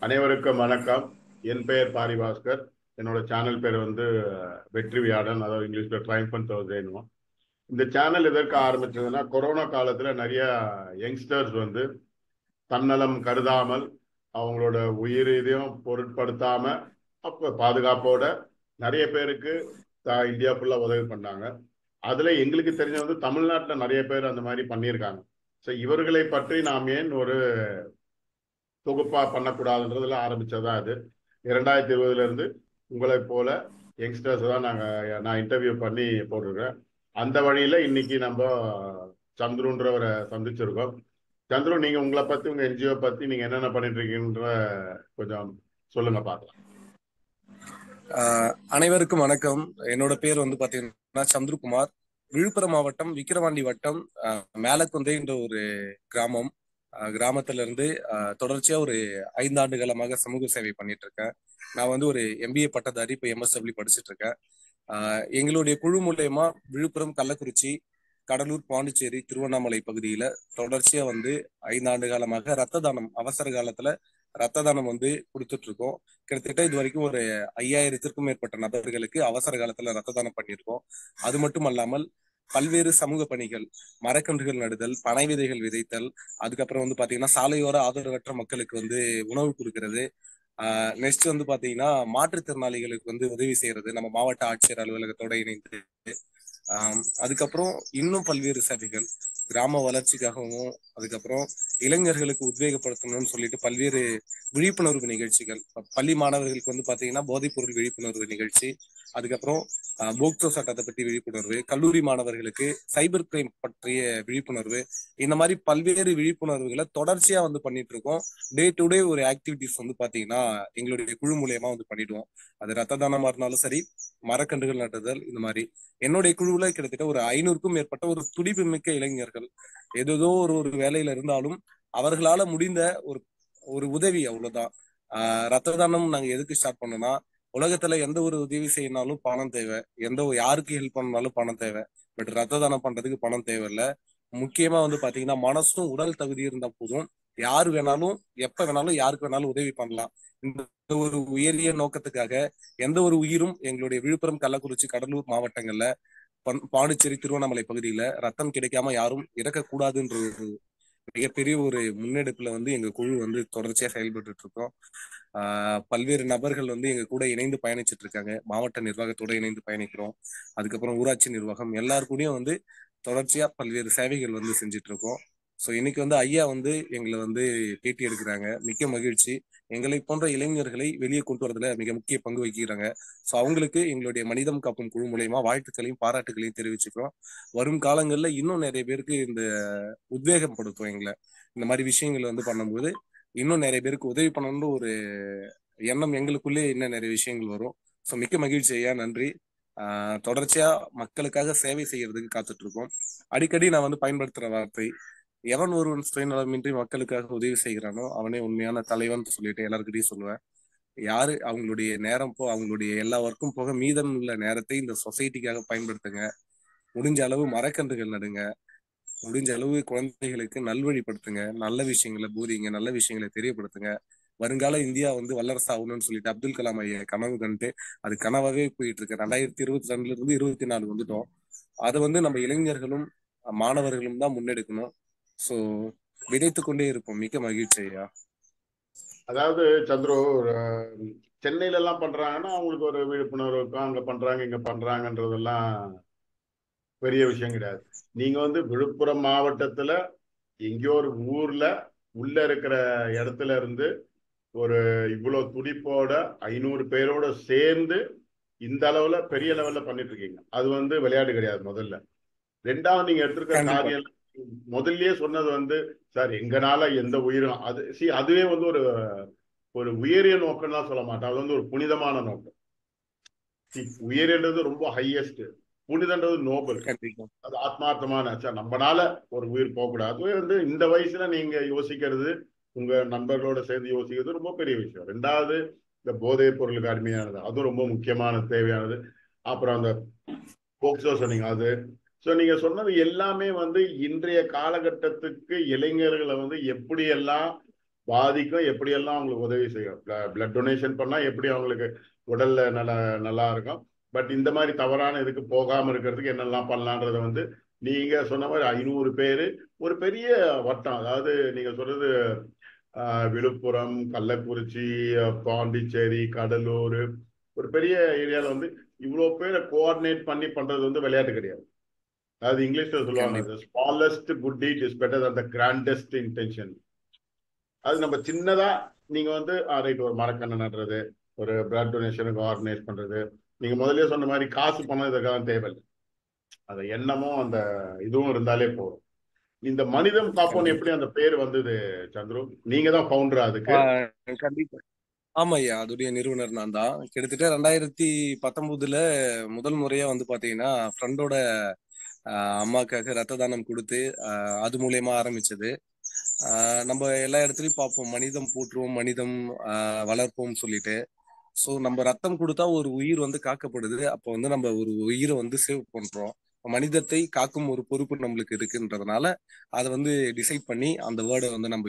அனைவருக்கும் வணக்கம். என் பெயர் பாரிபாஸ்கர். என்னோட சேனல் பேர் வந்து வெற்றி வியாடன், அதாவது இங்கிலீஷ்ல ட்ரைம்ஃபன்ட் தேர்ஸ்டேன்னுவோம். இந்த சேனல் எதற்கு ஆரம்பிச்சதுன்னா, கொரோனா காலத்துல நிறைய யங்ஸ்டர்ஸ் வந்து தன்னலம் கருதாமல் அவங்களோட உயிர் இதையும் பொருட்படுத்தாம அப்ப பாதுகாப்போட நிறைய பேருக்கு இந்தியா ஃபுல்லா உதவி பண்ணாங்க. அதுல எங்களுக்கு தெரிஞ்ச வந்து தமிழ்நாட்டுல நிறைய பேர் அந்த மாதிரி பண்ணியிருக்காங்க. ஸோ இவர்களை பற்றி நாம் ஏன் ஒரு தொகுப்பா பண்ணக்கூடாதுன்றதுல ஆரம்பிச்சதா அது. 2020 இருந்து உங்களை போல யங்ஸ்டர்ஸ் தான் நான் இன்டர்வியூ பண்ணி போட்டிருக்கேன். அந்த வழியில இன்னைக்கு நம்ம சந்துருன்றவரை சந்திச்சிருக்கோம். சந்துரு, நீங்க உங்களை பத்தி, உங்க என்ஜிஓ பத்தி நீங்க என்னென்ன பண்ணிட்டு இருக்கீங்கன்ற கொஞ்சம் சொல்லுங்க பார்க்கலாம். அனைவருக்கும் வணக்கம். என்னோட பேர் வந்து பாத்தீங்கன்னா சந்துருகுமார். விழுப்புரம் மாவட்டம் விக்கிரவாண்டி வட்டம் மேலக்குந்தை என்ற ஒரு கிராமம். கிராமத்துல இருந்து தொடர்ச்சியா ஒரு 5 ஆண்டு காலமாக சமூக சேவை பண்ணிட்டு இருக்கேன். நான் வந்து ஒரு MBA பட்டதாரி, இப்போ MSW படிச்சுட்டு இருக்கேன். எங்களுடைய குழு மூலயமா விழுப்புரம், கள்ளக்குறிச்சி, கடலூர், பாண்டிச்சேரி, திருவண்ணாமலை பகுதியில தொடர்ச்சியா வந்து 5 ஆண்டு காலமாக ரத்த தானம், அவசர காலத்துல ரத்த தானம் வந்து கொடுத்துட்டு இருக்கோம். கிட்டத்தட்ட இது வரைக்கும் ஒரு 5000த்திற்கும் மேற்பட்ட நபர்களுக்கு அவசர காலத்துல ரத்த தானம் பண்ணியிருக்கோம். அது மட்டும் அல்லாமல் பல்வேறு சமூக பணிகள், மரக்கன்றுகள் நடுதல், பனை விதைகள் விதைத்தல், அதுக்கப்புறம் வந்து பாத்தீங்கன்னா சாலையோர ஆதரவற்ற மக்களுக்கு வந்து உணவு கொடுக்கறது, நெக்ஸ்ட் வந்து பாத்தீங்கன்னா மாற்றுத்திறனாளிகளுக்கு வந்து உதவி செய்யறது நம்ம மாவட்ட ஆட்சியர் அலுவலகத்தோட இணைந்து. அதுக்கப்புறம் இன்னும் பல்வேறு சேவைகள் கிராம வளர்ச்சிக்காகவும், அதுக்கப்புறம் இளைஞர்களுக்கு உத்வேகப்படுத்தணும்னு சொல்லிட்டு பல்வேறு விழிப்புணர்வு நிகழ்ச்சிகள், பள்ளி மாணவர்களுக்கு வந்து பாத்தீங்கன்னா போதைப்பொருள் விழிப்புணர்வு நிகழ்ச்சி, அதுக்கப்புறம் போக்சோ சட்டத்தை பற்றி விழிப்புணர்வு, கல்லூரி மாணவர்களுக்கு சைபர் கிரைம் பற்றிய விழிப்புணர்வு, இந்த மாதிரி பல்வேறு விழிப்புணர்வுகளை தொடர்ச்சியா வந்து பண்ணிட்டு இருக்கோம். டே டு டே ஒரு ஆக்டிவிட்டிஸ் வந்து பாத்தீங்கன்னா எங்களுடைய குழு மூலியமா வந்து பண்ணிடுவோம். அது ரத்த தானமா இருந்தாலும் சரி, மரக்கன்றுகள் நட்டுதல், இந்த மாதிரி என்னுடைய குழுவுல கிட்டத்தட்ட ஒரு 500க்கும் மேற்பட்ட ஒரு துடிப்பு மிக்க இளைஞர்கள் ஏதோ ஒரு ஒரு வேலையில இருந்தாலும் அவர்களால முடிந்த ஒரு ஒரு உதவி, அவ்வளவுதான். ரத்த தானம் நாங்க எதுக்கு ஸ்டார்ட் பண்ணோம்னா, உலகத்துல எந்த ஒரு உதவி செய்யணாலும் பணம் தேவை, யாருக்கு ஹெல்ப் பண்ணாலும் பணம் தேவை. பட் ரத்த தானம் பண்றதுக்கு பணம் தேவையில்ல. முக்கியமா வந்து பாத்தீங்கன்னா மனசும் உடல் தகுதி இருந்தா போதும். யாரு வேணாலும் எப்ப வேணாலும் யாருக்கு வேணாலும் உதவி பண்ணலாம். இந்த ஒரு உயரிய நோக்கத்துக்காக எந்த ஒரு உயிரும் எங்களுடைய விழுப்புரம், கள்ளக்குறிச்சி, கடலூர் மாவட்டங்கள்ல, பாண்டிச்சேரி, திருவண்ணாமலை பகுதியில ரத்தம் கிடைக்காம யாரும் இறக்கக்கூடாதுன்ற ஒரு மிகப்பெரிய ஒரு முன்னெடுப்புல வந்து எங்க குழு வந்து தொடர்ச்சியா செயல்பட்டு இருக்கோம். பல்வேறு நபர்கள் வந்து எங்க கூட இணைந்து பயணிச்சுட்டு இருக்காங்க. மாவட்ட நிர்வாகத்தோட இணைந்து பயணிக்கிறோம். அதுக்கப்புறம் ஊராட்சி நிர்வாகம் எல்லாருக்கூடயும் வந்து தொடர்ச்சியா பல்வேறு சேவைகள் வந்து செஞ்சுட்டு இருக்கோம். ஸோ இன்னைக்கு வந்து ஐயா வந்து எங்களை வந்து பேட்டி எடுக்கிறாங்க. மிக்க மகிழ்ச்சி. எங்களை போன்ற இளைஞர்களை வெளியே கொண்டு வரதுல மிக முக்கிய பங்கு வகிக்கிறாங்க. ஸோ அவங்களுக்கு எங்களுடைய மனிதம் காக்கும் குழு மூலயமா வாழ்த்துக்களையும் பாராட்டுகளையும் தெரிவிச்சுக்கிறோம். வரும் காலங்களில் இன்னும் நிறைய பேருக்கு இந்த உத்வேகம் படுத்தும் எங்களை. இந்த மாதிரி விஷயங்கள் வந்து பண்ணும்போது இன்னும் நிறைய பேருக்கு உதவி பண்ணணும்னு ஒரு எண்ணம் எங்களுக்குள்ளே இன்னும் நிறைய விஷயங்கள் வரும். ஸோ மிக்க மகிழ்ச்சி ஐயா, நன்றி. தொடர்ச்சியா மக்களுக்காக சேவை செய்யறதுக்கு காத்துட்டு இருக்கோம். அடிக்கடி நான் வந்து பயன்படுத்துற வார்த்தை, எவன் ஒருவன் சுயநலமின்றி மக்களுக்காக உதவி செய்கிறானோ அவனே உண்மையான தலைவன் சொல்லிட்டு எல்லாருக்கிட்டையும் சொல்லுவேன். யாரு அவங்களுடைய நேரம் அவங்களுடைய எல்லா ஒர்க்கும் போக மீதம் உள்ள நேரத்தை இந்த சொசைட்டிக்காக பயன்படுத்துங்க. முடிஞ்ச அளவு மரக்கன்றுகள் நடுங்க. முடிஞ்ச அளவு குழந்தைகளுக்கு நல்வழிப்படுத்துங்க. நல்ல விஷயங்களை போதிங்க, நல்ல விஷயங்களை தெரியப்படுத்துங்க. வருங்கால இந்தியா வந்து வல்லரசு ஆகணும்னு சொல்லிட்டு அப்துல் கலாம் ஐயா கனவு கண்டு அது கனவாவே போயிட்டு இருக்கு. 2022 இருந்து 24 வந்துட்டோம். அதை வந்து நம்ம இளைஞர்களும் மாணவர்களும் தான் முன்னெடுக்கணும். ஸோ விதைத்து கொண்டே இருப்போம். மிக்க மகிழ்ச்சி ஐயா. அதாவது சந்துரு, சென்னையில எல்லாம் பண்றாங்கன்னா அவங்களுக்கு ஒரு விழிப்புணர்வு இருக்கும். அங்க பண்றாங்க, இங்க பண்றாங்கன்றதெல்லாம் பெரிய விஷயம் கிடையாது. நீங்க வந்து விழுப்புரம் மாவட்டத்துல எங்கேயோ ஒரு ஊர்ல உள்ள இருக்கிற இடத்துல இருந்து ஒரு இவ்வளவு துடிப்போட 500 பேரோட சேர்ந்து இந்த அளவுல பெரிய லெவல்ல பண்ணிட்டு இருக்கீங்க. அது வந்து விளையாட்டு கிடையாது முதல்ல. ரெண்டாவது, நீங்க எடுத்திருக்க கண்டிப்பா. காரியம் முதல்லயே சொன்னது வந்து சார் எங்கனால எந்த உயிரும் அது அதுவே வந்து ஒரு ஒரு உயரிய நோக்கம் தான் சொல்ல மாட்டேன். அது வந்து ஒரு புனிதமான நோக்கம். உயர்ன்றது ரொம்ப ஹையஸ்ட், புனிதன்றது நோபல். கண்டிப்பா. அது ஆத்மார்த்தமான சார், நம்மனால ஒரு உயிர் போகக்கூடாது. அதுவே வந்து இந்த வயசுல நீங்க யோசிக்கிறது, உங்க நண்பர்களோட சேர்ந்து யோசிக்கிறது ரொம்ப பெரிய விஷயம். ரெண்டாவது, இந்த போதைப் பொருளுக்கு அடிமையானது அது ரொம்ப முக்கியமான தேவையானது. அப்புறம் அந்த போக்சோ சொன்னீங்க அது. ஸோ நீங்க சொன்னது எல்லாமே வந்து இன்றைய காலகட்டத்துக்கு இளைஞர்களை வந்து எப்படியெல்லாம் பாதிக்கும், எப்படியெல்லாம் அவங்களுக்கு உதவி செய்யும். பிளட் டொனேஷன் பண்ணா எப்படி அவங்களுக்கு உடல்ல நல்லா இருக்கும். பட் இந்த மாதிரி தவறான இதுக்கு போகாம இருக்கிறதுக்கு என்னெல்லாம் பண்ணலான்றத வந்து நீங்க சொன்ன மாதிரி 500 பேரு ஒரு பெரிய வட்டம். அதாவது நீங்க சொல்றது விழுப்புரம், கள்ளக்குறிச்சி, பாண்டிச்சேரி, கடலூர், ஒரு பெரிய ஏரியால வந்து இவ்வளவு பேரை கோஆர்டினேட் பண்ணி பண்றது வந்து விளையாட்டு கிடையாது. அதாவது இங்கிலீஷ்ல சொல்லுவாங்க, கண்டிப்பா smallest good deed is better than the grandest intention. அது நம்ம சின்னதா நீங்க வந்து ரைட் ஒரு மரக்கண்ணை நடுறது, ஒரு பிளட் டொனேஷனுக்கு ஆர்கனைஸ் பண்றது, நீங்க முதல்லயே சொன்ன மாதிரி காசு பணம் இதற்காக தேவையில்லை. அந்த எண்ணமும் அந்த இதுவும் இருந்தாலே போதும். இந்த மனிதம் காப்போன்னு கண்டிப்பா எப்படி அந்த பேர் வந்தது சந்துரு? நீங்க தான் ஃபவுண்டரா அதுக்கு? கண்டிப்பா. ஆமா ஐயா, அதோடைய நிறுவனர் நான் தான். கிட்டத்தட்ட 2019 முதல் முறையா வந்து பாத்தீங்கன்னா ஃப்ரெண்டோட அம்மாக்காக ரத்த தானம் கொடுத்து அது மூலியமா ஆரம்பிச்சது. நம்ம எல்லா இடத்துலயும் பார்ப்போம், மனிதம் போற்றுவோம், மனிதம் வளர்ப்போம் சொல்லிட்டு. ஸோ நம்ம ரத்தம் கொடுத்தா ஒரு உயிர் வந்து காக்கப்படுது. அப்போ வந்து நம்ம ஒரு உயிரை வந்து சேவ் பண்றோம். மனிதத்தை காக்கும் ஒரு பொறுப்பு நம்மளுக்கு இருக்குன்றதுனால அதை வந்து டிசைட் பண்ணி அந்த வேர்டை வந்து நம்ம